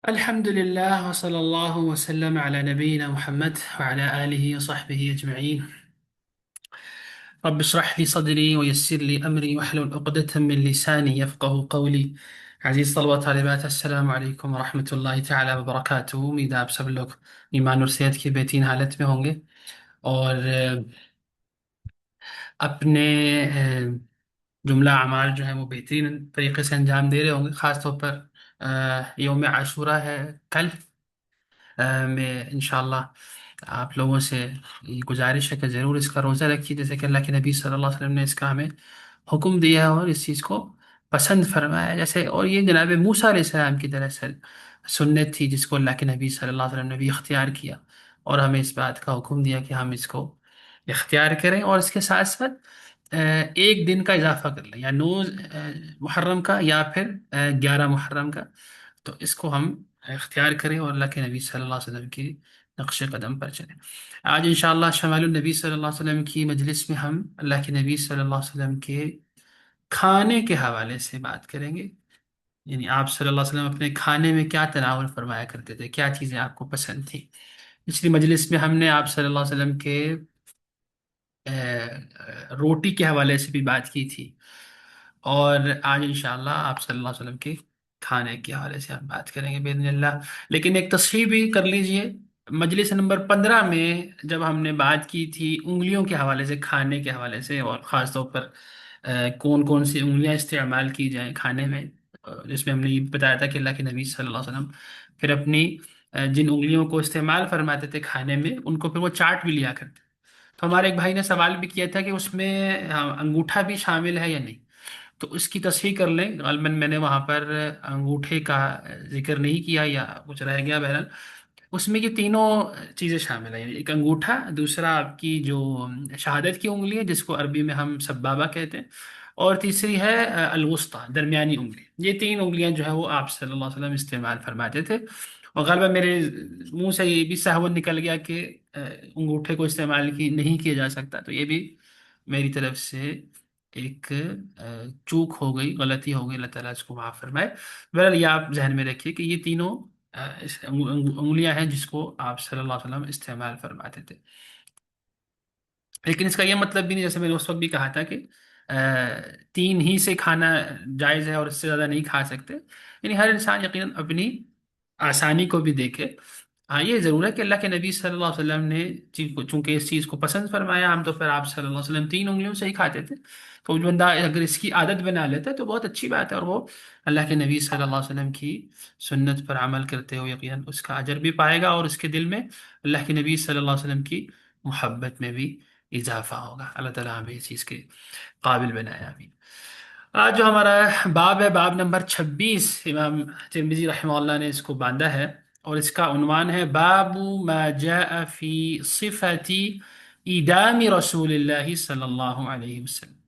الحمد لله وصلى الله وسلم على نبينا محمد وعلى آله وصحبه أجمعين. رب اشرح لي صدري ويسر لي أمري واحلل عقدة من لساني يفقه قولي. عزیز طلبہ طالبات، السلام علیکم ورحمۃ اللہ تعالی وبرکاتہ. امید ہے آپ سب لوگ ایمان اور صحت کی بہترین حالت میں ہوں گے اور اپنے جملہ اعمال جو ہیں وہ بہترین طریقے سے انجام دے رہے ہوں گے. خاص طور پر یوم عاشورہ ہے کل. میں انشاءاللہ آپ لوگوں سے یہ گزارش ہے کہ ضرور اس کا روزہ رکھیے، جیسے کہ اللہ کے نبی صلی اللہ علیہ وسلم نے اس کا ہمیں حکم دیا ہے اور اس چیز کو پسند فرمایا. جیسے اور یہ جناب موسیٰ علیہ السلام کی دراصل سنت تھی، جس کو اللہ کے نبی صلی اللہ علیہ وسلم نے بھی اختیار کیا اور ہمیں اس بات کا حکم دیا کہ ہم اس کو اختیار کریں اور اس کے ساتھ ساتھ ایک دن کا اضافہ کر لیں، یا 9 محرم کا یا پھر 11 محرم کا. تو اس کو ہم اختیار کریں اور اللہ کے نبی صلی اللہ علیہ وسلم کی نقش قدم پر چلیں. آج انشاءاللہ شمال النبی صلی اللہ علیہ وسلم کی مجلس میں ہم اللہ کے نبی صلی اللہ علیہ وسلم کے کھانے کے حوالے سے بات کریں گے. یعنی آپ صلی اللہ علیہ وسلم اپنے کھانے میں کیا تناول فرمایا کرتے تھے، کیا چیزیں آپ کو پسند تھیں. پچھلی مجلس میں ہم نے آپ صلی اللہ علیہ وسلم کے روٹی کے حوالے سے بھی بات کی تھی، اور آج انشاءاللہ آپ صلی اللہ علیہ وسلم کے کھانے کے حوالے سے ہم بات کریں گے باذن اللہ. لیکن ایک تصحیح بھی کر لیجئے. مجلس نمبر 15 میں جب ہم نے بات کی تھی انگلیوں کے حوالے سے، کھانے کے حوالے سے، اور خاص طور پر کون کون سی انگلیاں استعمال کی جائیں کھانے میں، جس میں ہم نے یہ بتایا تھا کہ اللہ کے نبی صلی اللہ علیہ وسلم پھر اپنی جن انگلیوں کو استعمال فرماتے تھے کھانے میں، ان کو پھر وہ چاٹ بھی لیا کرتے. تو ہمارے ایک بھائی نے سوال بھی کیا تھا کہ اس میں انگوٹھا بھی شامل ہے یا نہیں. تو اس کی تصحیح کر لیں. غالباً میں نے وہاں پر انگوٹھے کا ذکر نہیں کیا یا کچھ رہ گیا. بہرحال اس میں یہ تینوں چیزیں شامل ہیں، ایک انگوٹھا، دوسرا آپ کی جو شہادت کی انگلی ہے جس کو عربی میں ہم سبابہ کہتے ہیں، اور تیسری ہے الوسطی، درمیانی انگلی. یہ تین انگلیاں جو ہے وہ آپ صلی اللہ علیہ وسلم استعمال فرماتے تھے. اور غالباً میرے منہ سے یہ بھی سہون نکل گیا کہ انگوٹھے کو استعمال کی نہیں کیا جا سکتا. تو یہ بھی میری طرف سے ایک چوک ہو گئی، غلطی ہو گئی. اللہ تعالیٰ اس کو معاف فرمائے. بہرحال یہ آپ ذہن میں رکھیے کہ یہ تینوں انگلیاں ہیں جس کو آپ صلی اللہ علیہ وسلم استعمال فرماتے تھے. لیکن اس کا یہ مطلب بھی نہیں، جیسے میں نے اس وقت بھی کہا تھا کہ تین ہی سے کھانا جائز ہے اور اس سے زیادہ نہیں کھا سکتے. یعنی ہر انسان یقیناً اپنی آسانی کو بھی دیکھے. ہاں یہ ضرور ہے کہ اللہ کے نبی صلی اللہ علیہ وسلم نے چونکہ اس چیز کو پسند فرمایا، عام طور پر آپ صلی اللہ علیہ وسلم تین انگلیوں سے ہی کھاتے تھے. تو جو بندہ اگر اس کی عادت بنا لیتا ہے تو بہت اچھی بات ہے، اور وہ اللہ کے نبی صلی اللہ علیہ وسلم کی سنت پر عمل کرتے ہوئے یقیناً اس کا اجر بھی پائے گا، اور اس کے دل میں اللہ کے نبی صلی اللہ علیہ وسلم کی محبت میں بھی اضافہ ہوگا. اللہ تعالیٰ ہمیں اس چیز کے قابل بنایا. آمین. آج جو ہمارا باب ہے، باب نمبر 26، امام ترمذی رحمہ اللہ نے اس کو باندھا ہے، اور اس کا عنوان ہے باب ما جاء فی صفت ایدام رسول اللہ صلی اللہ علیہ وسلم.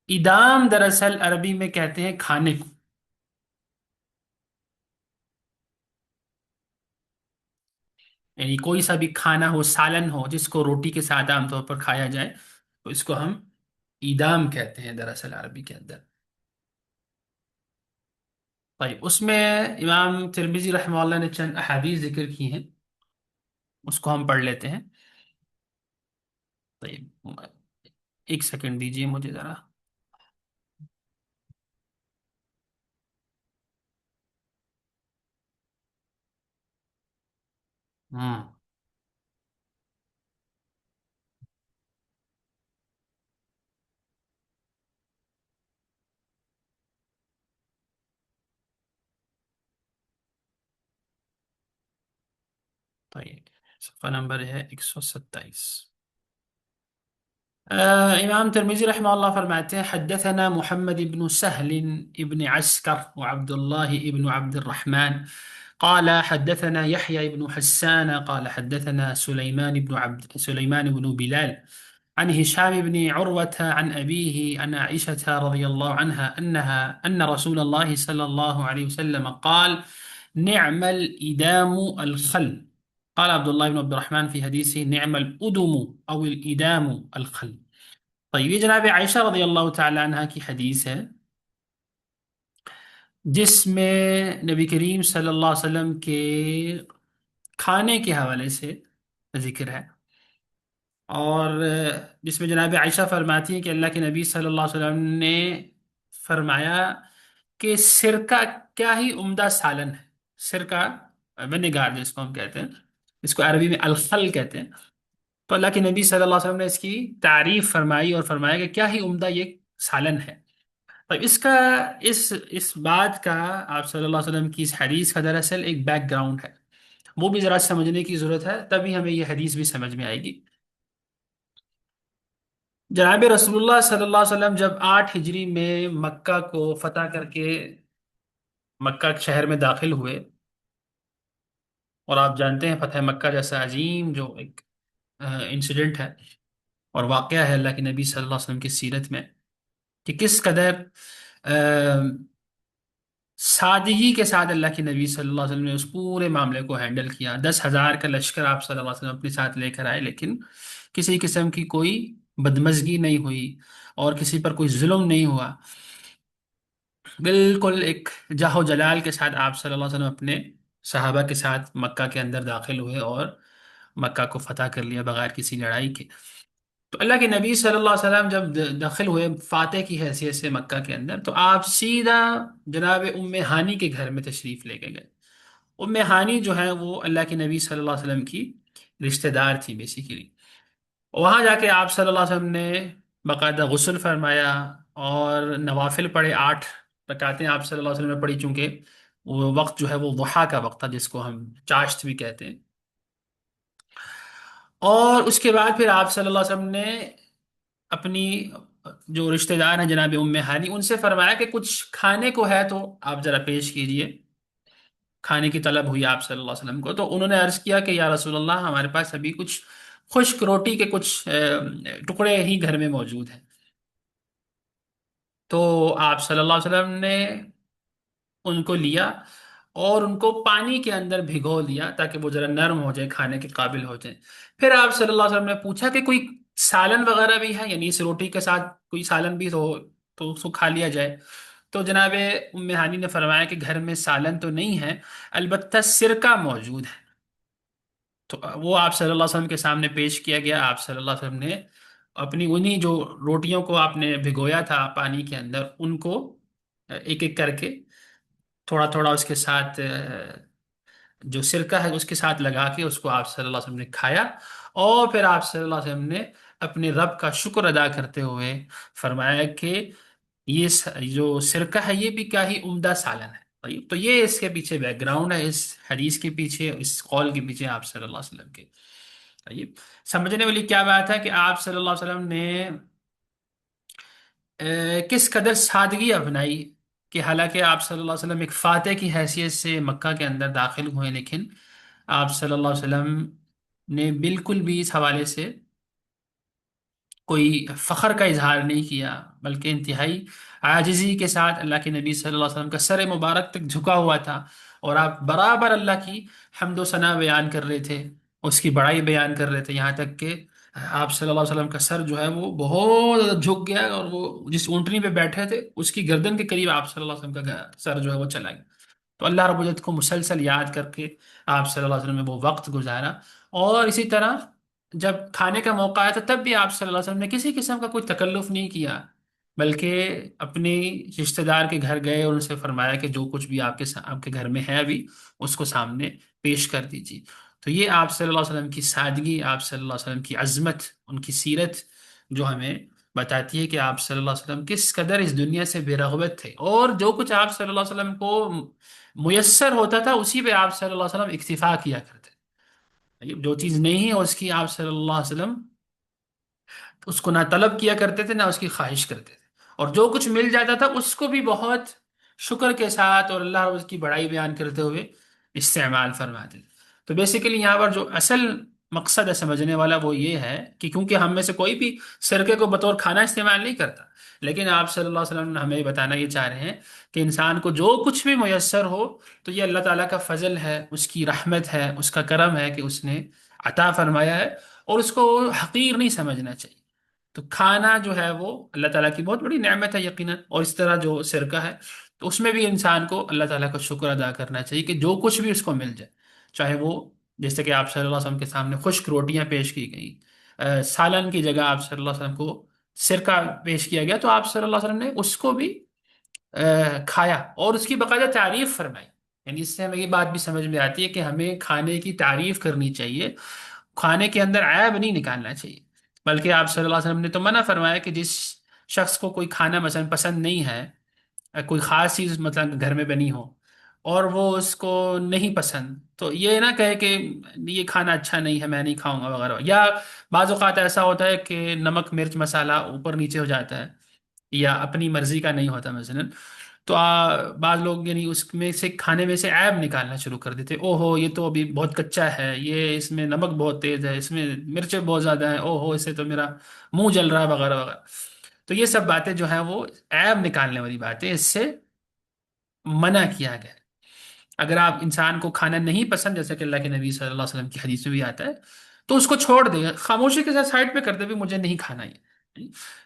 ایدام دراصل عربی میں کہتے ہیں کھانے کو. یعنی کوئی سا بھی کھانا ہو، سالن ہو جس کو روٹی کے ساتھ عام طور پر کھایا جائے، تو اس کو ہم ایدام کہتے ہیں دراصل عربی کے اندر. طيب اس میں امام ترمذی رحمہ اللہ نے چند احادیث ذکر کی ہیں، اس کو ہم پڑھ لیتے ہیں. طيب ایک سیکنڈ دیجیے مجھے ذرا. ہاں. طيب صفحہ نمبر ہے 127. امام ترمذی رحمہ اللہ فرماتے ہیں حدثنا محمد بن سهل ابن عسكر وعبد الله ابن عبد الرحمن قال حدثنا يحيى بن حسان قال حدثنا سليمان بن بلال عن هشام بن عروة عن أبيه عن عائشة رضي الله عنها أن رسول الله صلى الله عليه وسلم قال نعم الإدام الخل. قال عبد الله بن عبد الرحمن في حديثه نعم الأدم أو الإدام الخل. طيب یہ جناب عائشہ رضی اللہ تعالی عنہ کی حدیث ہے. جس میں نبی کریم صلی اللہ علیہ وسلم کے کھانے کے حوالے سے ذکر ہے، اور جس میں جناب عائشہ فرماتی ہیں کہ اللہ کے نبی صلی اللہ علیہ وسلم نے فرمایا کہ سرکہ کیا ہی عمدہ سالن ہے۔ سرکہ ونیگار جس کو ہم کہتے ہیں، اس کو عربی میں الخل کہتے ہیں۔ تو اللہ کے نبی صلی اللہ علیہ وسلم نے اس کی تعریف فرمائی اور فرمایا کہ کیا ہی عمدہ یہ سالن ہے۔ تو اس کا اس بات کا، آپ صلی اللہ علیہ وسلم کی اس حدیث کا دراصل ایک بیک گراؤنڈ ہے، وہ بھی ذرا سمجھنے کی ضرورت ہے، تبھی ہمیں یہ حدیث بھی سمجھ میں آئے گی۔ جناب رسول اللہ صلی اللہ علیہ وسلم جب 8 ہجری میں مکہ کو فتح کر کے مکہ شہر میں داخل ہوئے، اور آپ جانتے ہیں فتح مکہ جیسا عظیم جو ایک انسیڈنٹ ہے اور واقعہ ہے اللہ کے نبی صلی اللہ علیہ وسلم کی سیرت میں، کہ کس قدر سادگی کے ساتھ اللہ کے نبی صلی اللہ علیہ وسلم نے اس پورے معاملے کو ہینڈل کیا۔ 10,000 کا لشکر آپ صلی اللہ علیہ وسلم اپنے ساتھ لے کر آئے، لیکن کسی قسم کی کوئی بدمزگی نہیں ہوئی اور کسی پر کوئی ظلم نہیں ہوا۔ بالکل ایک جاہ و جلال کے ساتھ آپ صلی اللہ علیہ وسلم اپنے صحابہ کے ساتھ مکہ کے اندر داخل ہوئے اور مکہ کو فتح کر لیا بغیر کسی لڑائی کے۔ تو اللہ کے نبی صلی اللہ علیہ وسلم جب داخل ہوئے فاتح کی حیثیت سے مکہ کے اندر، تو آپ سیدھا جناب ام ہانی کے گھر میں تشریف لے کے گئے۔ ام ہانی جو ہے وہ اللہ کے نبی صلی اللہ علیہ وسلم کی رشتہ دار تھی بیسیکلی۔ وہاں جا کے آپ صلی اللہ علیہ وسلم نے باقاعدہ غسل فرمایا اور نوافل پڑھے، 8 رکعتیں آپ صلی اللہ علیہ وسلم نے پڑھی، چونکہ وہ وقت جو ہے وہ ضحیٰ کا وقت تھا جس کو ہم چاشت بھی کہتے ہیں۔ اور اس کے بعد پھر آپ صلی اللہ علیہ وسلم نے اپنی جو رشتہ دار ہیں جناب ام ہانی، ان سے فرمایا کہ کچھ کھانے کو ہے تو آپ ذرا پیش کیجئے۔ کھانے کی طلب ہوئی آپ صلی اللہ علیہ وسلم کو، تو انہوں نے عرض کیا کہ یا رسول اللہ، ہمارے پاس ابھی کچھ خشک روٹی کے کچھ ٹکڑے ہی گھر میں موجود ہیں۔ تو آپ صلی اللہ علیہ وسلم نے ان کو لیا اور ان کو پانی کے اندر بھگو دیا تاکہ وہ ذرا نرم ہو جائے، کھانے کے قابل ہو جائے۔ پھر آپ صلی اللہ علیہ وسلم نے پوچھا کہ کوئی سالن وغیرہ بھی ہے، یعنی اس روٹی کے ساتھ کوئی سالن بھی تو اس کو کھا لیا جائے۔ تو جناب ام ہانی نے فرمایا کہ گھر میں سالن تو نہیں ہے، البتہ سرکہ موجود ہے۔ تو وہ آپ صلی اللہ علیہ وسلم کے سامنے پیش کیا گیا۔ آپ صلی اللہ علیہ وسلم نے اپنی انہی جو روٹیوں کو آپ نے بھگویا تھا پانی کے اندر، ان کو ایک ایک کر کے تھوڑا تھوڑا اس کے ساتھ جو سرکہ ہے اس کے ساتھ لگا کے اس کو آپ صلی اللہ علیہ وسلم نے کھایا، اور پھر آپ صلی اللہ علیہ وسلم نے اپنے رب کا شکر ادا کرتے ہوئے فرمایا کہ یہ جو سرکہ ہے یہ بھی کیا ہی عمدہ سالن ہے۔ طيب، تو یہ اس کے پیچھے بیک گراؤنڈ ہے، اس حدیث کے پیچھے، اس قول کے پیچھے آپ صلی اللہ علیہ وسلم کے۔ طيب، سمجھنے والی کیا بات ہے کہ آپ صلی اللہ علیہ وسلم نے کس قدر سادگی اپنائی، کہ حالانکہ آپ صلی اللہ علیہ وسلم ایک فاتح کی حیثیت سے مکہ کے اندر داخل ہوئے، لیکن آپ صلی اللہ علیہ وسلم نے بالکل بھی اس حوالے سے کوئی فخر کا اظہار نہیں کیا، بلکہ انتہائی عاجزی کے ساتھ اللہ کے نبی صلی اللہ علیہ وسلم کا سر مبارک تک جھکا ہوا تھا، اور آپ برابر اللہ کی حمد و ثنا بیان کر رہے تھے، اس کی بڑائی بیان کر رہے تھے، یہاں تک کہ آپ صلی اللہ علیہ وسلم کا سر جو ہے وہ بہت زیادہ جھک گیا، اور وہ جس اونٹنی پہ بیٹھے تھے اس کی گردن کے قریب آپ صلی اللہ علیہ وسلم کا سر جو ہے وہ چلا گیا۔ تو اللہ رب العزت کو مسلسل یاد کر کے آپ صلی اللہ علیہ وسلم نے وہ وقت گزارا، اور اسی طرح جب کھانے کا موقع آیا تھا تب بھی آپ صلی اللہ علیہ وسلم نے کسی قسم کا کوئی تکلف نہیں کیا، بلکہ اپنے رشتہ دار کے گھر گئے اور ان سے فرمایا کہ جو کچھ بھی آپ کے گھر میں ہے ابھی اس کو سامنے پیش کر دیجیے۔ تو یہ آپ صلی اللہ علیہ وسلم کی سادگی، آپ صلی اللہ علیہ وسلم کی عظمت، ان کی سیرت جو ہمیں بتاتی ہے کہ آپ صلی اللہ علیہ وسلم کس قدر اس دنیا سے بے رغبت تھے، اور جو کچھ آپ صلی اللہ علیہ وسلم کو میسر ہوتا تھا اسی پہ آپ صلی اللہ علیہ وسلم اکتفا کیا کرتے تھے۔ جو چیز نہیں ہے اس کی آپ صلی اللہ علیہ وسلم اس کو نہ طلب کیا کرتے تھے، نہ اس کی خواہش کرتے تھے، اور جو کچھ مل جاتا تھا اس کو بھی بہت شکر کے ساتھ اور اللہ اور اس کی بڑائی بیان کرتے ہوئے استعمال فرماتے تھے۔ تو بیسیکلی یہاں پر جو اصل مقصد ہے سمجھنے والا وہ یہ ہے کہ کیونکہ ہم میں سے کوئی بھی سرکے کو بطور کھانا استعمال نہیں کرتا، لیکن آپ صلی اللہ علیہ وسلم ہمیں بتانا یہ چاہ رہے ہیں کہ انسان کو جو کچھ بھی میسر ہو تو یہ اللہ تعالیٰ کا فضل ہے، اس کی رحمت ہے، اس کا کرم ہے کہ اس نے عطا فرمایا ہے، اور اس کو حقیر نہیں سمجھنا چاہیے۔ تو کھانا جو ہے وہ اللہ تعالیٰ کی بہت بڑی نعمت ہے یقیناً، اور اس طرح جو سرکہ ہے تو اس میں بھی انسان کو اللہ تعالیٰ کا شکر ادا کرنا چاہیے کہ جو کچھ بھی اس کو مل جائے، چاہے وہ جیسے کہ آپ صلی اللہ علیہ وسلم کے سامنے خشک روٹیاں پیش کی گئی، سالن کی جگہ آپ صلی اللہ علیہ وسلم کو سرکہ پیش کیا گیا، تو آپ صلی اللہ علیہ وسلم نے اس کو بھی کھایا اور اس کی باقاعدہ تعریف فرمائی۔ یعنی اس سے ہمیں یہ بات بھی سمجھ میں آتی ہے کہ ہمیں کھانے کی تعریف کرنی چاہیے، کھانے کے اندر عیب نہیں نکالنا چاہیے، بلکہ آپ صلی اللہ علیہ وسلم نے تو منع فرمایا کہ جس شخص کو کوئی کھانا مثلا پسند نہیں ہے، کوئی خاص چیز مثلا گھر میں بنی ہو اور وہ اس کو نہیں پسند، تو یہ نہ کہے کہ یہ کھانا اچھا نہیں ہے میں نہیں کھاؤں گا وغیرہ، یا بعض اوقات ایسا ہوتا ہے کہ نمک مرچ مسالہ اوپر نیچے ہو جاتا ہے یا اپنی مرضی کا نہیں ہوتا مثلا، تو بعض لوگ یعنی اس میں سے کھانے میں سے عیب نکالنا شروع کر دیتے، او ہو یہ تو ابھی بہت کچا ہے، یہ اس میں نمک بہت تیز ہے، اس میں مرچیں بہت زیادہ ہیں، او ہو اس سے تو میرا منہ جل رہا ہے وغیرہ وغیرہ۔ تو یہ سب باتیں جو ہیں وہ عیب نکالنے والی باتیں، اس سے منع کیا گیا ہے۔ اگر آپ انسان کو کھانا نہیں پسند، جیسے کہ اللہ کے نبی صلی اللہ علیہ وسلم کی حدیث میں بھی آتا ہے، تو اس کو چھوڑ دے، خاموشی کے ساتھ سائڈ پہ کر دے بھی مجھے نہیں کھانا یہ،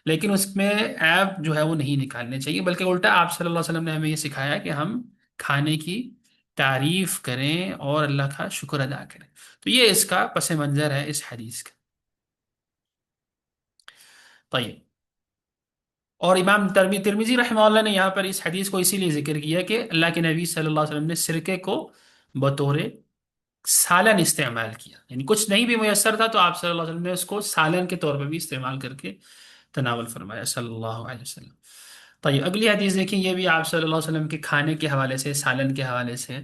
لیکن اس میں عیب جو ہے وہ نہیں نکالنے چاہیے، بلکہ الٹا آپ صلی اللہ علیہ وسلم نے ہمیں یہ سکھایا کہ ہم کھانے کی تعریف کریں اور اللہ کا شکر ادا کریں۔ تو یہ اس کا پس منظر ہے اس حدیث کا۔ طيب، اور امام ترمذی رحمہ اللہ نے یہاں پر اس حدیث کو اسی لیے ذکر کیا کہ اللہ کے نبی صلی اللہ علیہ وسلم نے سرکے کو بطور سالن استعمال کیا، یعنی کچھ نہیں بھی میسر تھا تو آپ صلی اللہ علیہ وسلم نے اس کو سالن کے طور پہ بھی استعمال کر کے تناول فرمایا صلی اللہ علیہ وسلم۔ طيب، اگلی حدیث دیکھیں، یہ بھی آپ صلی اللہ علیہ وسلم کے کھانے کے حوالے سے، سالن کے حوالے سے۔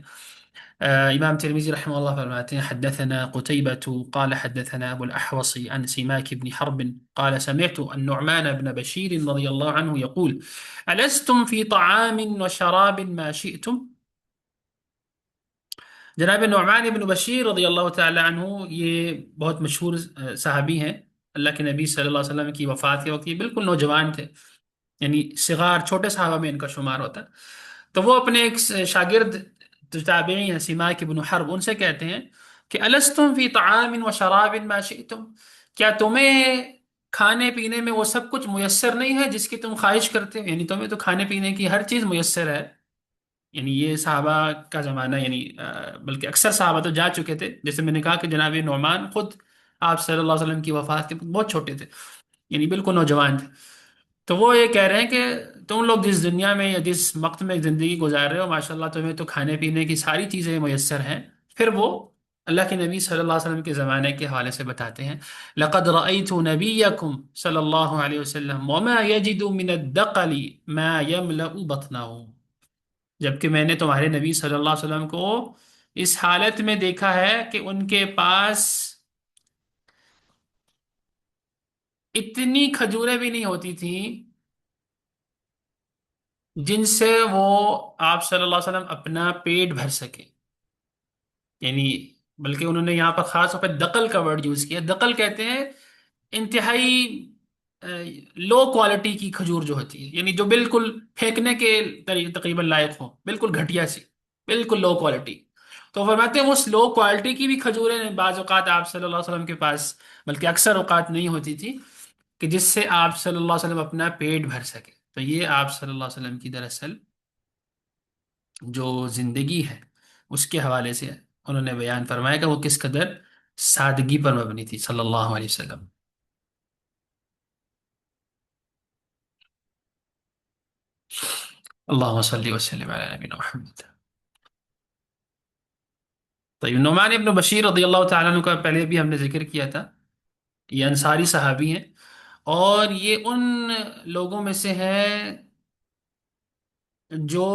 امام ترمذی رحمہ اللہ فرماتے ہیں حدثنا قتيبة قال حدثنا ابو الاحوص عن سماك بن حرب قال سمعت النعمان بن بشير رضي الله عنه يقول ألستم في طعام وشراب ما شئتم؟ جناب نعمان بن بشیر رضی اللہ تعالی عنہ یہ بہت مشہور صحابی ہیں، اللہ کے نبی صلی اللہ علیہ وسلم کی وفات کے وقت یہ بالکل نوجوان تھے، یعنی صغار چھوٹے صحابہ میں ان کا شمار ہوتا ہے۔ تو وہ اپنے ایک شاگرد جو تابعی ہیں سماک بن حرب، ان سے کہتے ہیں کہ الستم فی طعام و شراب ما شئتم، کیا تمہیں کھانے پینے میں وہ سب کچھ میسر نہیں ہے جس کی تم خواہش کرتے ہو؟ یعنی تمہیں تو کھانے پینے کی ہر چیز میسر ہے۔ یعنی یہ صحابہ کا زمانہ، یعنی بلکہ اکثر صحابہ تو جا چکے تھے، جیسے میں نے کہا کہ جناب نعمان خود آپ صلی اللہ علیہ وسلم کی وفات کے بہت چھوٹے تھے، یعنی بالکل نوجوان تھے۔ تو وہ یہ کہہ رہے ہیں کہ تم لوگ جس دنیا میں یا جس وقت میں زندگی گزار رہے ہو ماشاءاللہ تمہیں تو کھانے پینے کی ساری چیزیں میسر ہیں۔ پھر وہ اللہ کے نبی صلی اللہ علیہ وسلم کے زمانے کے حوالے سے بتاتے ہیں لقد رأيت نبيكم صلی اللہ علیہ وسلم وما يجد من الدقل ما يملأ بطنه، جبکہ میں نے تمہارے نبی صلی اللہ علیہ وسلم کو اس حالت میں دیکھا ہے کہ ان کے پاس اتنی کھجوریں بھی نہیں ہوتی تھیں جن سے وہ آپ صلی اللہ علیہ وسلم اپنا پیٹ بھر سکے، یعنی بلکہ انہوں نے یہاں پر خاص طور پہ دقل کا ورڈ یوز کیا۔ دقل کہتے ہیں انتہائی لو کوالٹی کی کھجور جو ہوتی ہے، یعنی جو بالکل پھینکنے کے تقریباً لائق ہو، بالکل گھٹیا سی، بالکل لو کوالٹی۔ تو فرماتے ہیں اس لو کوالٹی کی بھی کھجوریں بعض اوقات آپ صلی اللہ علیہ وسلم کے پاس، بلکہ اکثر اوقات نہیں ہوتی تھی کہ جس سے آپ صلی اللہ علیہ وسلم اپنا پیٹ بھر سکے۔ تو یہ آپ صلی اللہ علیہ وسلم کی دراصل جو زندگی ہے اس کے حوالے سے انہوں نے بیان فرمایا کہ وہ کس قدر سادگی پر مبنی تھی صلی اللہ علیہ وسلم۔ اللہ صلی وسلم علی نبینا محمد۔ طيب، نعمان ابن بشیر رضی اللہ تعالیٰ عنہ کا پہلے بھی ہم نے ذکر کیا تھا، یہ انصاری صحابی ہیں، اور یہ ان لوگوں میں سے ہیں جو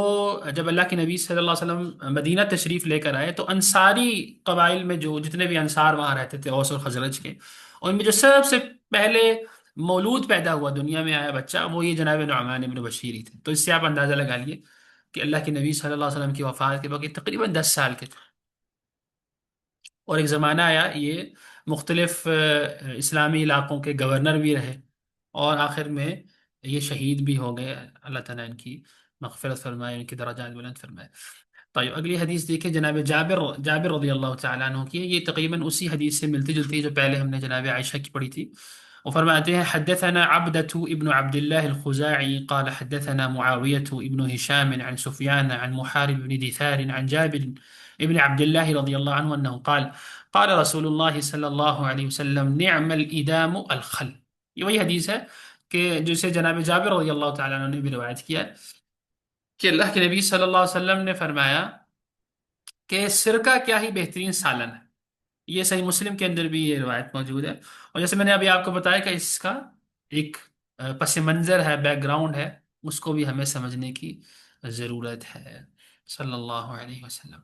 جب اللہ کے نبی صلی اللہ علیہ وسلم مدینہ تشریف لے کر آئے تو انصاری قبائل میں جو جتنے بھی انصار وہاں رہتے تھے، اوس اور خزرج کے، ان میں جو سب سے پہلے مولود پیدا ہوا، دنیا میں آیا بچہ، وہ یہ جناب نعمان ابن بشیر ہی تھے۔ تو اس سے آپ اندازہ لگا لیے کہ اللہ کے نبی صلی اللہ علیہ وسلم کی وفات کے وقت یہ تقریباً 10 سال کے تھے، اور ایک زمانہ آیا یہ مختلف اسلامی علاقوں کے گورنر بھی رہے، اور آخر میں یہ شہید بھی ہو گئے، اللہ تعالیٰ ان کی مغفرت فرمائے، ان کی درجات بلند فرمائے۔ طيب، اگلی حدیث دیکھیں، جناب جابر رضی اللہ تعالیٰ عنہ کی ہے، یہ تقریباً اسی حدیث سے ملتی جلتی ہے جو پہلے ہم نے جناب عائشہ کی پڑھی تھی، وہ فرماتے ہیں حدثنا عبدة ابن عبد الله الخزاعي قال حدثنا معاوية ابن هشام عن سفيان عن محارب بن دثار عن جابر ابن عبد الله رضي الله عنه أنه قال قال رسول الله صلى الله عليه وسلم نعم الإدام الخل. یہ وہی حدیث ہے کہ جسے جناب جابر رضی اللہ تعالیٰ عنہ نے بھی روایت کیا کہ اللہ کے نبی صلی اللہ علیہ وسلم نے فرمایا کہ سرکہ کیا ہی بہترین سالن ہے. یہ صحیح مسلم کے اندر بھی یہ روایت موجود ہے. اور جیسے میں نے ابھی آپ کو بتایا کہ اس کا ایک پس منظر ہے، بیک گراؤنڈ ہے، اس کو بھی ہمیں سمجھنے کی ضرورت ہے. صلی اللہ علیہ وسلم.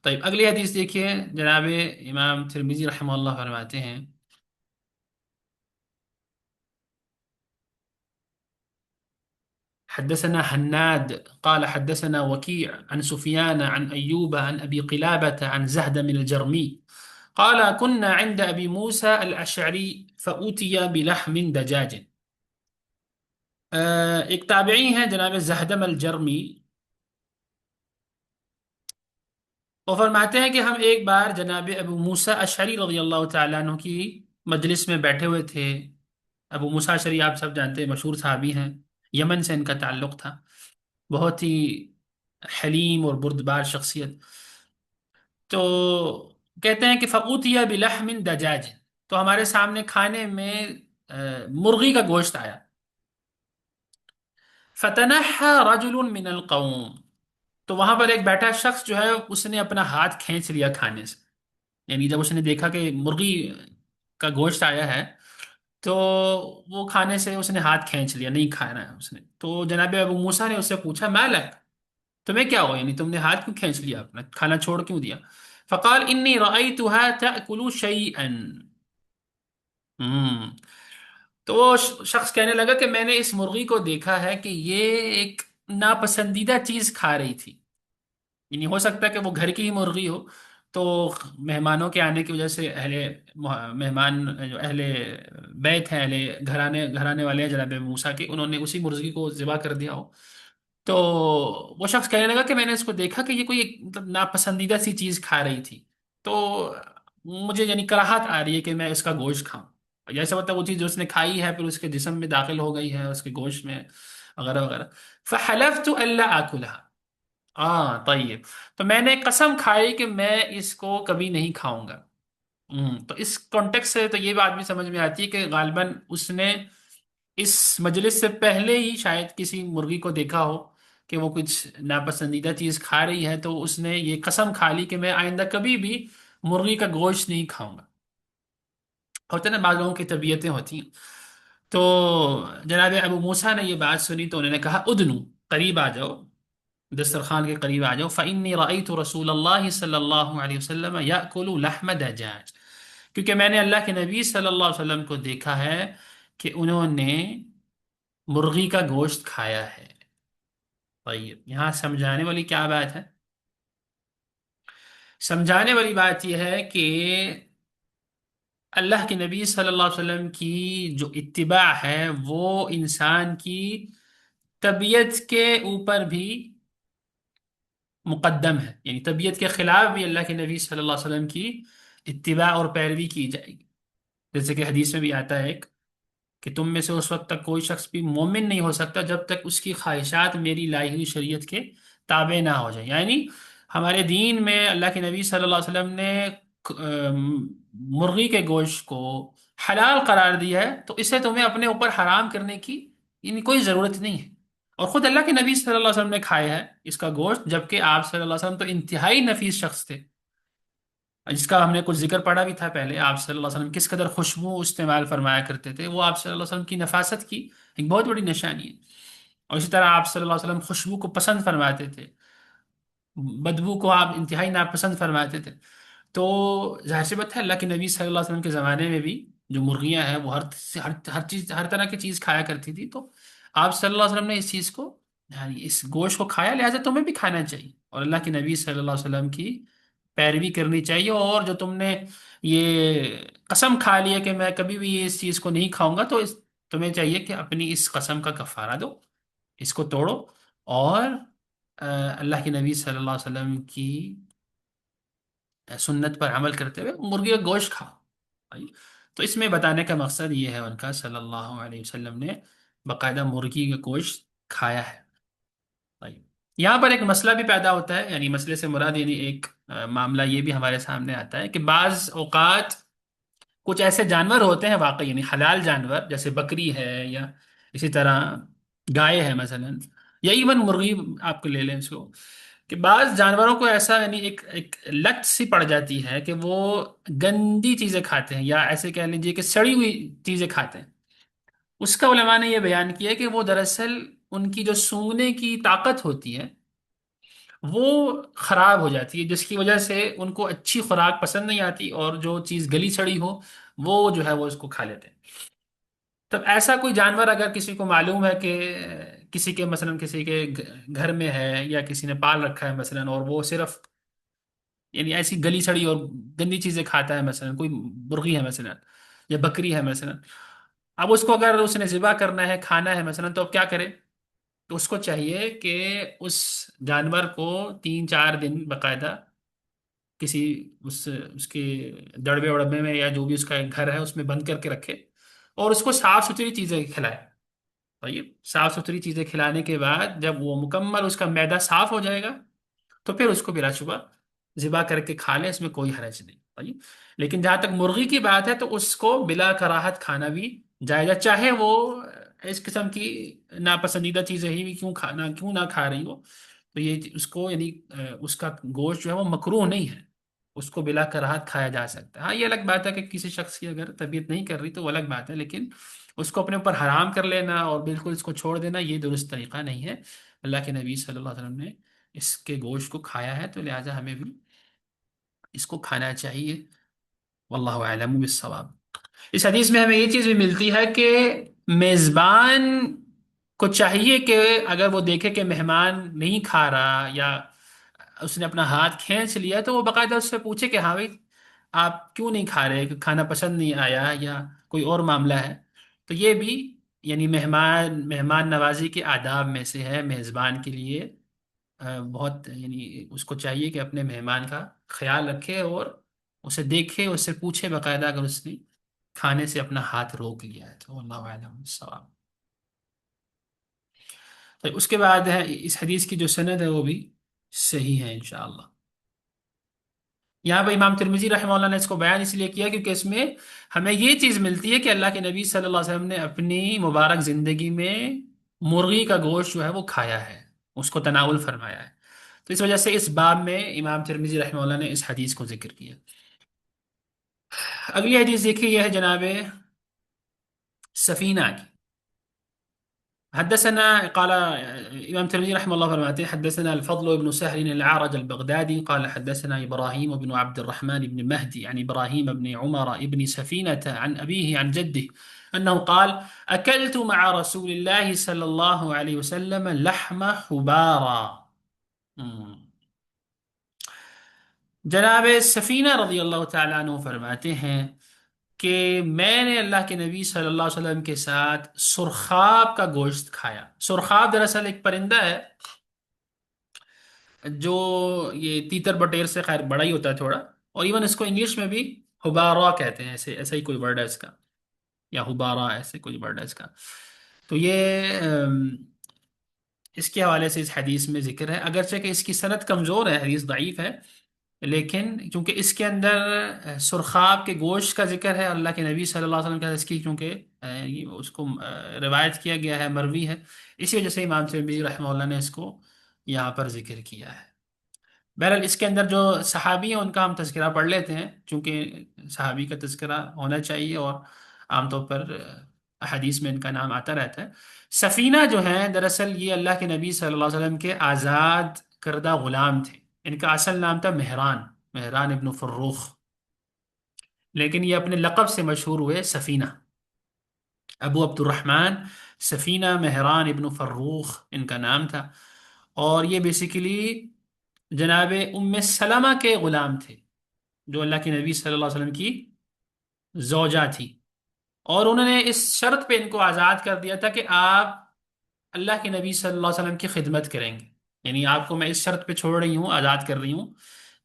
طيب اگلی حدیث دیکھیے. جناب امام ترمذی رحمہ اللہ فرماتے ہیں حدثنا حناد قال حدثنا وكيع عن سفيان عن أيوب عن أبي قلابة عن زهد من الجرمي قال كنا عند أبي موسى الأشعري فأوتي بلحم دجاج. ایک تابعی ہیں جناب زہدم الجرمی، وہ فرماتے ہیں کہ ہم ایک بار جناب ابو موسیٰ اشعری رضی اللہ تعالیٰ عنہ کی مجلس میں بیٹھے ہوئے تھے. ابو موسیٰ اشعری آپ سب جانتے ہیں، مشہور صحابی ہیں، یمن سے ان کا تعلق تھا، بہت ہی حلیم اور بردبار شخصیت. تو کہتے ہیں کہ فقوتیا بلحم دجاج، تو ہمارے سامنے کھانے میں مرغی کا گوشت آیا. فتنحى رجل من القوم، تو وہاں پر ایک بیٹھا شخص جو ہے اس نے اپنا ہاتھ کھینچ لیا کھانے سے. یعنی جب اس نے دیکھا کہ مرغی کا گوشت آیا ہے تو وہ کھانے سے اس نے ہاتھ کھینچ لیا، نہیں کھانا ہے اس نے. تو جناب ابو موسیٰ نے اس سے پوچھا ما لک، تمہیں کیا ہو، یعنی تم نے ہاتھ کیوں کھینچ لیا، اپنا کھانا چھوڑ کیوں دیا؟ فقال انی رأیتها تأکل شیئا. ہم تو وہ شخص کہنے لگا کہ میں نے اس مرغی کو دیکھا ہے کہ یہ ایک ناپسندیدہ چیز کھا رہی تھی. یعنی ہو سکتا ہے کہ وہ گھر کی ہی مرغی ہو، تو مہمانوں کے آنے کی وجہ سے مہمان جو اہل بیت ہیں، اہل گھرانے والے ہیں جناب موسیٰ کے، انہوں نے اسی مرغی کو ذبح کر دیا ہو. تو وہ شخص کہنے لگا کہ میں نے اس کو دیکھا کہ یہ کوئی ایک مطلب ناپسندیدہ سی چیز کھا رہی تھی، تو مجھے یعنی کراہت آ رہی ہے کہ میں اس کا گوشت کھاؤں. جیسا ہوتا ہے وہ چیز جو اس نے کھائی ہے پھر اس کے جسم میں داخل ہو گئی ہے، اس کے گوشت میں وغیرہ وغیرہ. فحلفت الا آکلها. طیب، تو میں نے قسم کھائی کہ میں اس کو کبھی نہیں کھاؤں گا. تو اس کانٹیکس سے تو یہ بات بھی سمجھ میں آتی ہے کہ غالباً اس نے اس مجلس سے پہلے ہی شاید کسی مرغی کو دیکھا ہو کہ وہ کچھ ناپسندیدہ چیز کھا رہی ہے، تو اس نے یہ قسم کھا لی کہ میں آئندہ کبھی بھی مرغی کا گوشت نہیں کھاؤں گا. ہوتا ہے نا، بعض لوگوں کی طبیعتیں ہوتی ہیں. تو جناب ابو موسیٰ نے یہ بات سنی تو انہوں نے کہا ادنو، قریب آ جاؤ، دسترخوان کے قریب آ جاؤ. فإني رأيت رسول اللہ صلی اللہ علیہ وسلم يأكل لحم دجاج، کیونکہ میں نے اللہ کے نبی صلی اللہ علیہ وسلم کو دیکھا ہے کہ انہوں نے مرغی کا گوشت کھایا ہے. طیب، یہاں سمجھانے والی کیا بات ہے؟ سمجھانے والی بات یہ ہے کہ اللہ کے نبی صلی اللہ علیہ وسلم کی جو اتباع ہے وہ انسان کی طبیعت کے اوپر بھی مقدم ہے. یعنی طبیعت کے خلاف بھی اللہ کے نبی صلی اللہ علیہ وسلم کی اتباع اور پیروی کی جائے گی. جیسے کہ حدیث میں بھی آتا ہے ایک کہ تم میں سے اس وقت تک کوئی شخص بھی مومن نہیں ہو سکتا جب تک اس کی خواہشات میری لائی ہوئی شریعت کے تابع نہ ہو جائیں. یعنی ہمارے دین میں اللہ کے نبی صلی اللہ علیہ وسلم نے مرغی کے گوشت کو حلال قرار دیا ہے، تو اسے تمہیں اپنے اوپر حرام کرنے کی یعنی کوئی ضرورت نہیں ہے. اور خود اللہ کے نبی صلی اللہ علیہ وسلم نے کھایا ہے اس کا گوشت، جبکہ آپ صلی اللہ علیہ وسلم تو انتہائی نفیس شخص تھے، جس کا ہم نے کچھ ذکر پڑھا بھی تھا پہلے. آپ صلی اللہ علیہ وسلم کس قدر خوشبو استعمال فرمایا کرتے تھے، وہ آپ صلی اللہ علیہ وسلم کی نفاست کی ایک بہت بڑی نشانی ہے. اور اسی طرح آپ صلی اللہ علیہ وسلم خوشبو کو پسند فرماتے تھے، بدبو کو آپ انتہائی ناپسند فرماتے تھے. تو ظاہر سی بات ہے اللہ کے نبی صلی اللہ علیہ وسلم کے زمانے میں بھی جو مرغیاں ہیں وہ ہر چیز، ہر طرح کی چیز کھایا کرتی تھی. تو آپ صلی اللہ علیہ وسلم نے اس چیز کو، یعنی اس گوشت کو کھایا، لہٰذا تمہیں بھی کھانا چاہیے اور اللہ کے نبی صلی اللہ علیہ وسلم کی پیروی کرنی چاہیے. اور جو تم نے یہ قسم کھا لی ہے کہ میں کبھی بھی اس چیز کو نہیں کھاؤں گا، تو تمہیں چاہیے کہ اپنی اس قسم کا کفارہ دو، اس کو توڑو اور اللہ کے نبی صلی اللہ علیہ وسلم کی سنت پر عمل کرتے ہوئے مرغی کا گوشت کھاؤ. تو اس میں بتانے کا مقصد یہ ہے ان کا صلی اللہ علیہ وسلم نے باقاعدہ مرغی کا گوشت کھایا ہے. طيب. یہاں پر ایک مسئلہ بھی پیدا ہوتا ہے، یعنی مسئلے سے مراد یعنی ایک معاملہ یہ بھی ہمارے سامنے آتا ہے کہ بعض اوقات کچھ ایسے جانور ہوتے ہیں واقعی یعنی حلال جانور، جیسے بکری ہے یا اسی طرح گائے ہے مثلا، یا ایون مرغی آپ کو لے لیں اس کو، کہ بعض جانوروں کو ایسا یعنی ایک لت سی پڑ جاتی ہے کہ وہ گندی چیزیں کھاتے ہیں، یا ایسے کہہ لیجیے کہ سڑی ہوئی چیزیں کھاتے ہیں. اس کا علماء نے یہ بیان کیا کہ وہ دراصل ان کی جو سونگنے کی طاقت ہوتی ہے وہ خراب ہو جاتی ہے، جس کی وجہ سے ان کو اچھی خوراک پسند نہیں آتی، اور جو چیز گلی سڑی ہو وہ جو ہے وہ اس کو کھا لیتے ہیں. تب ایسا کوئی جانور اگر کسی کو معلوم ہے کہ کسی کے مثلا کسی کے گھر میں ہے یا کسی نے پال رکھا ہے مثلا، اور وہ صرف یعنی ایسی گلی سڑی اور گندی چیزیں کھاتا ہے، مثلا کوئی مرغی ہے مثلا یا بکری ہے مثلا، اب اس کو اگر اس نے ذبح کرنا ہے کھانا ہے مثلا تو اب کیا کرے؟ تو اس کو چاہیے کہ اس جانور کو 3 4 دن باقاعدہ کسی اس کے دڑبے وڑبے میں، یا جو بھی اس کا گھر ہے اس میں بند کر کے رکھے، اور اس کو صاف ستھری چیزیں کھلائے. طيب. صاف ستھری چیزیں کھلانے کے بعد جب وہ مکمل اس کا معدہ صاف ہو جائے گا تو پھر اس کو بلا شبہ ذبح کر کے کھا لیں، اس میں کوئی حرج نہیں. طيب. لیکن جہاں تک مرغی کی بات ہے تو اس کو بلا کراہت کھانا بھی جائز ہے، چاہے وہ اس قسم کی ناپسندیدہ چیزیں ہی کیوں نہ کھا رہی ہو. تو یہ اس کو یعنی اس کا گوشت جو ہے وہ مکروہ نہیں ہے، اس کو بلا کراہت کھایا جا سکتا ہے. ہاں یہ الگ بات ہے کہ کسی شخص کی اگر طبیعت نہیں کر رہی تو وہ الگ بات ہے، لیکن اس کو اپنے اوپر حرام کر لینا اور بالکل اس کو چھوڑ دینا یہ درست طریقہ نہیں ہے. اللہ کے نبی صلی اللہ علیہ وسلم نے اس کے گوشت کو کھایا ہے، تو لہٰذا ہمیں بھی اس کو کھانا چاہیے. واللہ اعلم بالصواب. اس حدیث میں ہمیں یہ چیز بھی ملتی ہے کہ میزبان کو چاہیے کہ اگر وہ دیکھے کہ مہمان نہیں کھا رہا یا اس نے اپنا ہاتھ کھینچ لیا تو وہ باقاعدہ اس سے پوچھے کہ ہاں بھائی آپ کیوں نہیں کھا رہے، کہ کھانا پسند نہیں آیا یا کوئی اور معاملہ ہے. تو یہ بھی یعنی مہمان نوازی کے آداب میں سے ہے. میزبان کے لیے بہت یعنی اس کو چاہیے کہ اپنے مہمان کا خیال رکھے اور اسے دیکھے، اس سے پوچھے باقاعدہ اگر اس نے کھانے سے اپنا ہاتھ روک لیا ہے تو. واللہ اعلم بالصواب. تو اس کے بعد ہے اس حدیث کی جو سند ہے وہ بھی صحیح ہے انشاءاللہ. یہاں پہ امام ترمذی رحمہ اللہ نے اس کو بیان اس لیے کیا کیونکہ اس میں ہمیں یہ چیز ملتی ہے کہ اللہ کے نبی صلی اللہ علیہ وسلم نے اپنی مبارک زندگی میں مرغی کا گوشت جو ہے وہ کھایا ہے، اس کو تناول فرمایا ہے. تو اس وجہ سے اس باب میں امام ترمذی رحمہ اللہ نے اس حدیث کو ذکر کیا. اگلی حدیث دیکھیے، یہ ہے جناب سفینہ کی. حدثنا قال امام ترمذي رحمه الله فرماته حدثنا الفضل بن سهل العارج البغدادي قال حدثنا ابراهيم بن عبد الرحمن بن مهدي عن ابراهيم بن عمر بن سفينة عن ابيه عن جده انه قال اكلت مع رسول الله صلى الله عليه وسلم لحم حبارا. جناب سفینہ رضی اللہ تعالیٰ عنہ فرماتے ہیں کہ میں نے اللہ کے نبی صلی اللہ علیہ وسلم کے ساتھ سرخاب کا گوشت کھایا. سرخاب دراصل ایک پرندہ ہے جو یہ تیتر بٹیر سے خیر بڑا ہی ہوتا ہے تھوڑا، اور ایون اس کو انگلش میں بھی ہبارا کہتے ہیں، ایسے ایسا ہی کوئی ورڈ ہے اس کا، یا ہبارا ایسے کوئی ورڈ ہے اس کا. تو یہ اس کے حوالے سے اس حدیث میں ذکر ہے، اگرچہ کہ اس کی صنعت کمزور ہے، حدیث ضعیف ہے، لیکن چونکہ اس کے اندر سرخاب کے گوشت کا ذکر ہے، اللہ کے نبی صلی اللہ علیہ وسلم کا اس کی چونکہ اس کو روایت کیا گیا ہے، مروی ہے، اسی وجہ سے امام ترمذی رحمہ اللہ نے اس کو یہاں پر ذکر کیا ہے. بہرحال اس کے اندر جو صحابی ہیں ان کا ہم تذکرہ پڑھ لیتے ہیں، چونکہ صحابی کا تذکرہ ہونا چاہیے اور عام طور پر احادیث میں ان کا نام آتا رہتا ہے. سفینہ جو ہیں دراصل یہ اللہ کے نبی صلی اللہ علیہ وسلم کے آزاد کردہ غلام تھے. ان کا اصل نام تھا مہران، مہران ابن فروخ، لیکن یہ اپنے لقب سے مشہور ہوئے سفینہ. ابو عبد الرحمن سفینہ مہران ابن فروخ ان کا نام تھا، اور یہ بیسیکلی جناب ام سلمہ کے غلام تھے جو اللہ کے نبی صلی اللہ علیہ وسلم کی زوجہ تھی، اور انہوں نے اس شرط پہ ان کو آزاد کر دیا تھا کہ آپ اللہ کے نبی صلی اللہ علیہ وسلم کی خدمت کریں گے. یعنی آپ کو میں اس شرط پہ چھوڑ رہی ہوں، آزاد کر رہی ہوں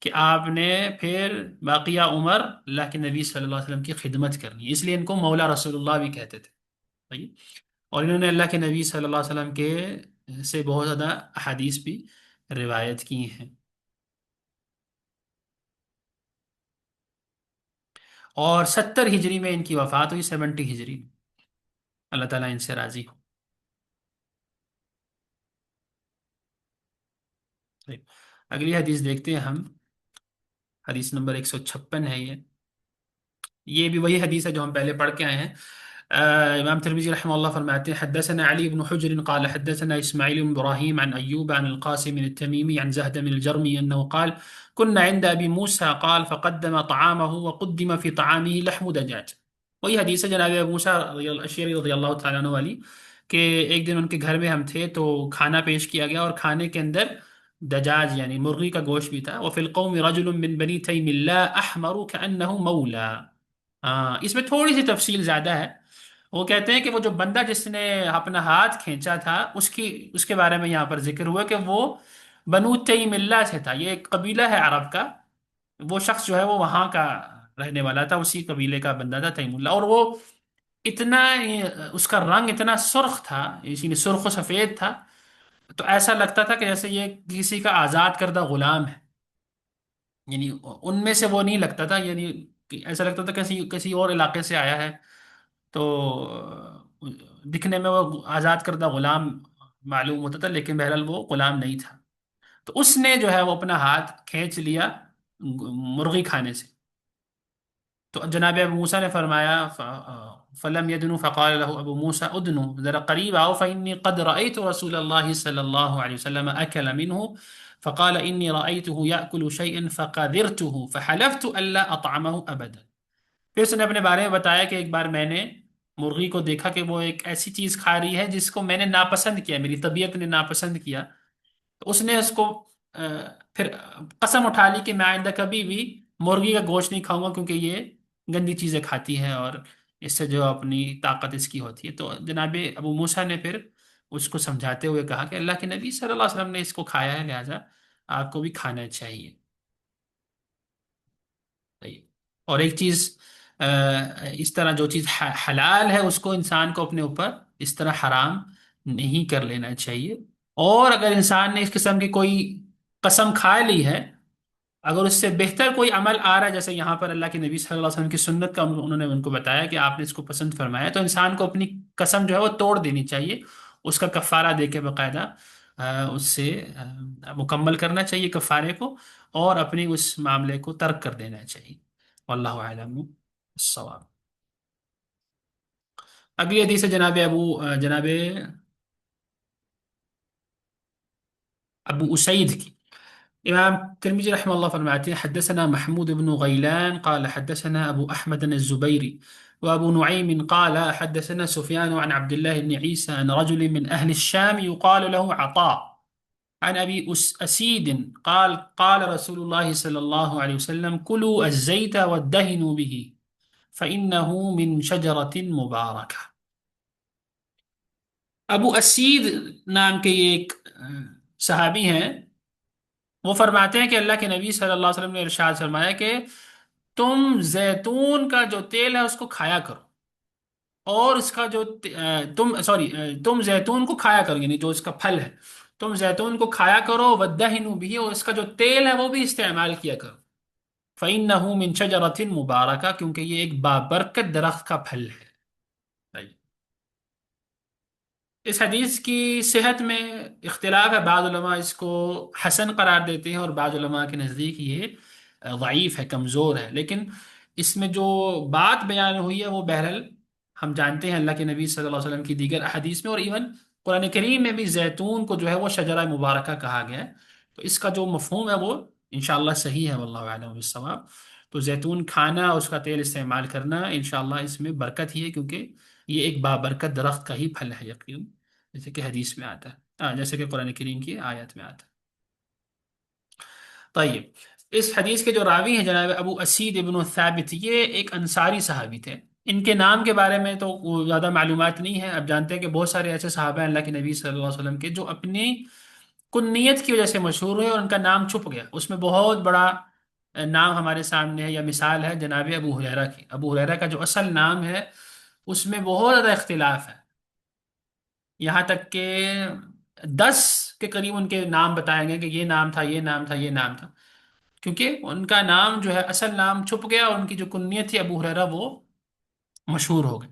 کہ آپ نے پھر باقیہ عمر اللہ کے نبی صلی اللہ علیہ وسلم کی خدمت کرنی ہے، اس لیے ان کو مولا رسول اللہ بھی کہتے تھے. صحیح. اور انہوں نے اللہ کے نبی صلی اللہ علیہ وسلم کے سے بہت زیادہ احادیث بھی روایت کی ہیں. اور 70 ہجری میں ان کی وفات ہوئی، 70 ہجری میں. اللہ تعالیٰ ان سے راضی ہو. صحیح. اگلی حدیث دیکھتے ہیں ہم. حدیث نمبر 156 ہے یہ. یہ بھی وہی حدیث ہے جو ہم پہلے پڑھ کے آئے ہیں. امام ترمذی رحمہ اللہ فرماتے ہیں حدثنا علی بن حجر قال حدثنا اسماعيل بن ابراهيم عن ايوب عن القاسم التميمي عن زهد بن الجرمي انه قال كنا عند ابي موسى قال فقدم طعامه وقدم في طعامه لحم دجاج. وہی حدیث ہے جناب ابو موسیٰ اشعری رضی اللہ تعالیٰ عنہ والی، کہ ایک دن ان کے گھر میں ہم تھے تو کھانا پیش کیا گیا اور کھانے کے اندر دجاج یعنی مرغی کا گوشت بھی تھا. وفي القوم رجل من بني تيم الله احمر كأنه مولى. ہاں اس میں تھوڑی سی تفصیل زیادہ ہے. وہ کہتے ہیں کہ وہ جو بندہ جس نے اپنا ہاتھ کھینچا تھا اس کے بارے میں یہاں پر ذکر ہوا کہ وہ بنو تیم اللہ سے تھا. یہ ایک قبیلہ ہے عرب کا. وہ شخص جو ہے وہ وہاں کا رہنے والا تھا، اسی قبیلے کا بندہ تھا تیم اللہ. اور وہ اتنا اس کا رنگ اتنا سرخ تھا، اسی سرخ و سفید تھا، تو ایسا لگتا تھا کہ جیسے یہ کسی کا آزاد کردہ غلام ہے. یعنی ان میں سے وہ نہیں لگتا تھا، یعنی کہ ایسا لگتا تھا کسی کسی اور علاقے سے آیا ہے. تو دکھنے میں وہ آزاد کردہ غلام معلوم ہوتا تھا، لیکن بہرحال وہ غلام نہیں تھا. تو اس نے جو ہے وہ اپنا ہاتھ کھینچ لیا مرغی کھانے سے. تو جناب ابو موسیٰ نے فرمایا فلم يدنو فقال له ابو موسیٰ ادنو ذرا قریب آؤ فإني قد رأيت رسول الله صلی اللہ علیہ وسلم أكل منه فقال إني رأيته يأكل شيئا فقذرته فحلفت ألا أطعمه أبدا. پھر اس نے اپنے بارے میں بتایا کہ ایک بار میں نے مرغی کو دیکھا کہ وہ ایک ایسی چیز کھا رہی ہے جس کو میں نے ناپسند کیا، میری طبیعت نے ناپسند کیا. تو اس نے اس کو پھر قسم اٹھا لی کہ میں آئندہ کبھی بھی مرغی کا گوشت نہیں کھاؤں گا، کیونکہ یہ گندی چیزیں کھاتی ہے اور اس سے جو اپنی طاقت اس کی ہوتی ہے. تو جناب ابو موسیٰ نے پھر اس کو سمجھاتے ہوئے کہا کہ اللہ کے نبی صلی اللہ علیہ وسلم نے اس کو کھایا ہے، لہٰذا آپ کو بھی کھانا چاہیے. صحیح. اور ایک چیز اس طرح جو چیز حلال ہے اس کو انسان کو اپنے اوپر اس طرح حرام نہیں کر لینا چاہیے. اور اگر انسان نے اس قسم کی کوئی قسم کھا لی ہے، اگر اس سے بہتر کوئی عمل آ رہا ہے، جیسے یہاں پر اللہ کے نبی صلی اللہ علیہ وسلم کی سنت کا انہوں نے ان کو بتایا کہ آپ نے اس کو پسند فرمایا، تو انسان کو اپنی قسم جو ہے وہ توڑ دینی چاہیے. اس کا کفارہ دے کے باقاعدہ اس سے مکمل کرنا چاہیے کفارے کو، اور اپنی اس معاملے کو ترک کر دینا چاہیے. واللہ اعلم الصواب. اگلی حدیث ہے جناب ابو اسید کی. امام ترمذی رحمہ اللہ فرماتے ہیں حدثنا محمود بن غیلان قال حدثنا ابو احمد الزبيري وابو نعيم قال حدثنا سفيان عن عبد الله بن عيسى عن رجل من اهل الشام يقال له عطاء عن ابي اسيد قال قال رسول الله صلى الله عليه وسلم كلوا الزيت وادهنوا به فإنه من شجرة مباركة. ابو اسید نام کے یہ ایک صحابی ہیں. وہ فرماتے ہیں کہ اللہ کے نبی صلی اللہ علیہ وسلم نے ارشاد فرمایا کہ تم زیتون کا جو تیل ہے اس کو کھایا کرو، اور اس کا جو تم زیتون کو کھایا کرو، یعنی جو اس کا پھل ہے تم زیتون کو کھایا کرو، وَدَّهِنُوا بِهِ، اور اس کا جو تیل ہے وہ بھی استعمال کیا کرو. فَإِنَّهُ مِن شَجَرَةٍ مُبَارَكَةٍ، کیونکہ یہ ایک بابرکت درخت کا پھل ہے. اس حدیث کی صحت میں اختلاف ہے. بعض علماء اس کو حسن قرار دیتے ہیں اور بعض علماء کے نزدیک یہ ضعیف ہے، کمزور ہے. لیکن اس میں جو بات بیان ہوئی ہے وہ بہرحال ہم جانتے ہیں اللہ کے نبی صلی اللہ علیہ وسلم کی دیگر احادیث میں، اور ایون قرآن کریم میں بھی زیتون کو جو ہے وہ شجرہ مبارکہ کہا گیا ہے. تو اس کا جو مفہوم ہے وہ انشاءاللہ صحیح ہے، واللہ اعلم بالصواب. تو زیتون کھانا، اس کا تیل استعمال کرنا انشاءاللہ اس میں برکت ہی ہے، کیونکہ یہ ایک بابرکت درخت کا ہی پھل ہے یقین، جیسے کہ حدیث میں آتا ہے، جیسے کہ قرآن کریم کی آیت میں آتا ہے. طيب. اس حدیث کے جو راوی ہیں جناب ابو اسید ابن ثابت، یہ ایک انصاری صحابی تھے. ان کے نام کے بارے میں تو زیادہ معلومات نہیں ہے. اب جانتے ہیں کہ بہت سارے ایسے صحابہ ہیں اللہ کے نبی صلی اللہ علیہ وسلم کے جو اپنی کنیت کی وجہ سے مشہور ہوئے اور ان کا نام چھپ گیا. اس میں بہت بڑا نام ہمارے سامنے ہے، یا مثال ہے جناب ابو ہریرہ کی. ابو ہریرہ کا جو اصل نام ہے اس میں بہت زیادہ اختلاف ہے. یہاں تک کہ 10 کے قریب ان کے نام بتائے گئے کہ یہ نام تھا، یہ نام تھا، یہ نام تھا. کیونکہ ان کا نام جو ہے اصل نام چھپ گیا، اور ان کی جو کنیت تھی ابو ہریرہ وہ مشہور ہو گئی.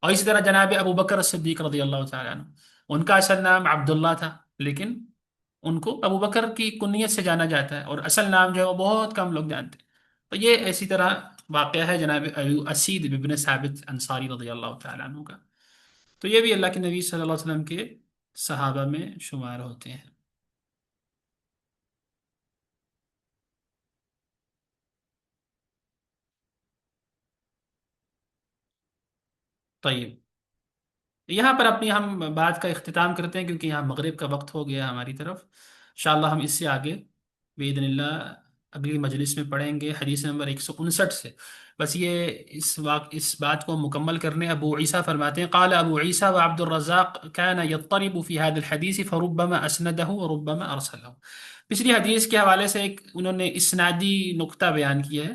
اور اسی طرح جناب ابو بکر صدیق رضی اللہ تعالیٰ عنہ، ان کا اصل نام عبداللہ تھا، لیکن ان کو ابو بکر کی کنیت سے جانا جاتا ہے، اور اصل نام جو ہے وہ بہت کم لوگ جانتے ہیں. تو یہ اسی طرح واقعہ ہے جناب ابو اسید بن ثابت انصاری رضی اللہ تعالیٰ عنہ کا. تو یہ بھی اللہ کے نبی صلی اللہ علیہ وسلم کے صحابہ میں شمار ہوتے ہیں. طیب، یہاں پر اپنی ہم بات کا اختتام کرتے ہیں، کیونکہ یہاں مغرب کا وقت ہو گیا ہماری طرف. انشاءاللہ ہم اس سے آگے بإذن اللہ اگلی مجلس میں پڑھیں گے حدیث نمبر 159 سے. بس یہ اس بات کو مکمل کرنے، ابو عیسیٰ فرماتے ہیں قال ابو عیسیٰ وعبد الرزاق كان يضطرب في هذا الحديث فربما اسنده وربما ارسله. پچھلی حدیث کے حوالے سے ایک انہوں نے اسنادی نقطہ بیان کیا ہے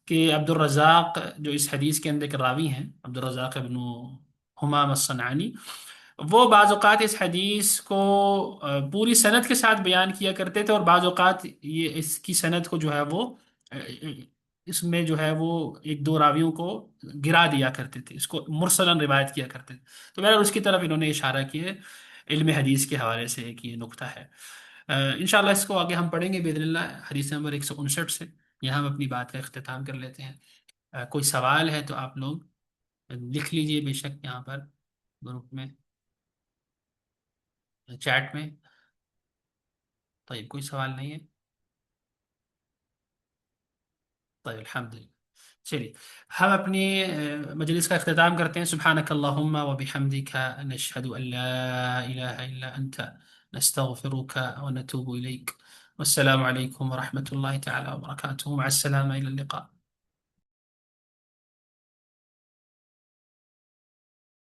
کہ عبد الرزاق جو اس حدیث کے اندر کے راوی ہیں، عبد الرزاق ابن حمام الصنعانی، وہ بعض اوقات اس حدیث کو پوری سند کے ساتھ بیان کیا کرتے تھے، اور بعض اوقات یہ اس کی سند کو جو ہے وہ اس میں جو ہے وہ ایک دو راویوں کو گرا دیا کرتے تھے، اس کو مرسلن روایت کیا کرتے تھے. تو بہرحال اس کی طرف انہوں نے اشارہ کیا ہے. علم حدیث کے حوالے سے ایک یہ نقطہ ہے. انشاءاللہ اس کو آگے ہم پڑھیں گے باذن اللہ حدیث نمبر 159 سے. یہاں ہم اپنی بات کا اختتام کر لیتے ہیں. کوئی سوال ہے تو آپ لوگ لکھ لیجئے بے شک یہاں پر گروپ میں، چیٹ میں. طيب کوئی سوال نہیں ہے؟ طيب الحمد للہ. چلیے ہم اپنی مجلس کا اختتام کرتے ہیں. سبحانک اللہم و بحمدک نشہد ان لا الہ الا انت نستغفرک و نتوب الیک. والسلام علیکم ورحمۃ اللہ تعالی وبرکاتہ. مع السلامہ، الى اللقاء.